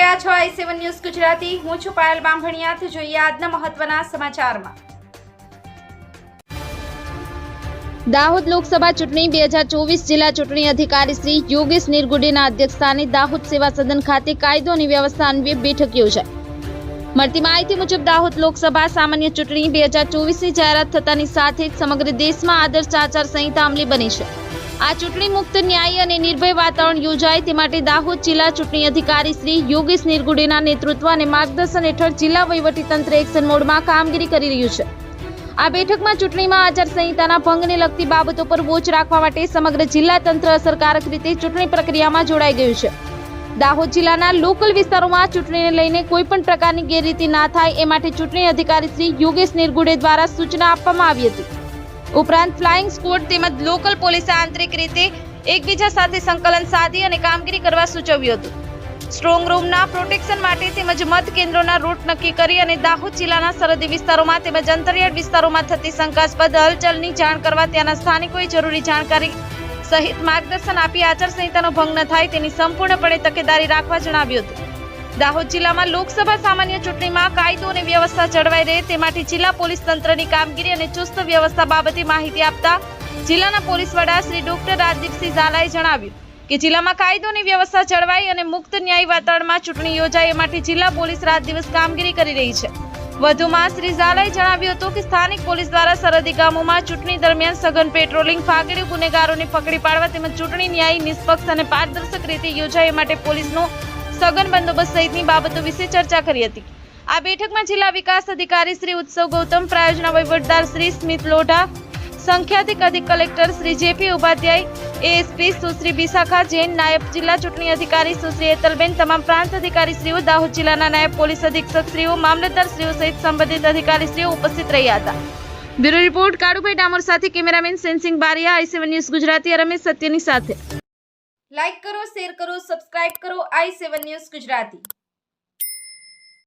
રહ્યા છો i7 news Gujarati. હું છું પાયલ બામભણિયા। જોઈએ આજના મહત્વના સમાચારમાં। દાહોદ લોકસભા ચૂંટણી 2024 જિલ્લા ચૂંટણી અધિકારી શ્રી યોગેશ નિરગુડેના અધ્યક્ષસ્થાને દાહોદ સેવા સદન ખાતે કાયદો અને વ્યવસ્થા અંગે બેઠક યોજાઈ। મળતી માહિતી મુજબ દાહોદ લોકસભા સામાન્ય ચૂંટણી 2024ની જાહેરાત થતાની સાથે જ સમગ્ર દેશમાં આદર્શ આચાર સંહિતા અમલી બની છે। આ ચૂંટણી મુક્ત, ન્યાયી અને નિર્ભય વાતાવરણ યોજાય તે માટે દાહોદ જિલ્લા ચૂંટણી અધિકારી શ્રી યોગેશ નિરગુડેના નેતૃત્વ અને માર્ગદર્શન હેઠળ જિલ્લા વહીવટીતંત્ર એક્શન મોડમાં કામગીરી કરી રહ્યું છે। આ બેઠકમાં ચૂંટણીમાં આચાર સંહિતાના ભંગને લગતી બાબતો પર વોચ રાખવા માટે સમગ્ર જિલ્લા તંત્ર અસરકારક રીતે ચૂંટણી પ્રક્રિયામાં જોડાઈ ગયું છે। દાહોદ જિલ્લાના લોકલ વિસ્તારોમાં ચૂંટણીને લઈને કોઈ પણ પ્રકારની ગેરરીતિ ના થાય એ માટે ચૂંટણી અધિકારી શ્રી યોગેશ નિરગુડે દ્વારા સૂચના આપવામાં આવી હતી। ઉપરાંત ફ્લાઇંગ સ્ક્વોડ તેમજ લોકલ પોલીસે આંતરિક રીતે એકબીજા સાથે સંકલન સાધી અને કામગીરી કરવા સૂચવ્યું હતું। સ્ટ્રોંગ રૂમના પ્રોટેક્શન માટે તેમજ મત કેન્દ્રોના રૂટ નક્કી કરી અને દાહોદ જિલ્લાના સરહદી વિસ્તારોમાં તેમજ અંતરિયાળ વિસ્તારોમાં થતી શંકાસ્પદ હલચલની જાણ કરવા ત્યાંના સ્થાનિકોએ જરૂરી જાણકારી સહિત માર્ગદર્શન આપી આચાર સંહિતાનો ભંગ ન થાય તેની સંપૂર્ણપણે તકેદારી રાખવા જણાવ્યું હતું। દાહોદ જિલ્લામાં લોકસભા સામાન્ય ચૂંટણીમાં કાયદો અને વ્યવસ્થા જળવાઈ રહે તે માટે જિલ્લા પોલીસ તંત્રની કામગીરી અને ચુસ્ત વ્યવસ્થા બાબતે માહિતી આપતા જિલ્લાના પોલીસ વડા શ્રી ડોક્ટર રાજદીપસિંહ ઝાલાએ જણાવ્યું કે જિલ્લામાં કાયદો અને વ્યવસ્થા જળવાઈ અને મુક્ત ન્યાયી વાતાવરણમાં ચૂંટણી યોજાય એ માટે જિલ્લા પોલીસ રાત દિવસ કામગીરી કરી રહી છે। વધુમાં શ્રી ઝાલાએ જણાવ્યું હતું કે સ્થાનિક પોલીસ દ્વારા સરહદી ગામોમાં ચૂંટણી દરમિયાન સઘન પેટ્રોલિંગ, ફાગેડી ગુનેગારોને પકડી પાડવા તેમજ ચૂંટણી ન્યાયી, નિષ્પક્ષ અને પારદર્શક રીતે યોજાય એ માટે પોલીસનો સઘન બંદોબસ્ત સહિતની બાબતો વિશે ચર્ચા કરી હતી। આ બેઠકમાં જિલ્લા વિકાસ અધિકારી શ્રી ઉત્સવ ગૌતમ, પ્રાયોજના વહીવટદાર શ્રી સ્મિત લોઢા, સંખ્યાધિક અધિક collector Shri JP Upadhyay, ASP Sushri Bishakha Jain, નાયબ જિલ્લા ચૂંટણી અધિકારી સુશ્રી એતલબેન, તમામ પ્રાંત અધિકારી શ્રીઓ, દાહોદ જિલ્લાના નાયબ પોલીસ અધિક્ષક શ્રીઓ, મામલતદાર શ્રીઓ સહિત સંબંધિત અધિકારી શ્રીઓ ઉપસ્થિત રહ્યા હતા। બ્યુરો રિપોર્ટ કાળુભાઈ ડામોર સાથે cameraman sensing Bariya, i7 news Gujarati. Ramesh સત્યની સાથે લાઈક કરો, શેર કરો, સબસ્ક્રાઇબ કરો i7 ન્યૂઝ ગુજરાતી।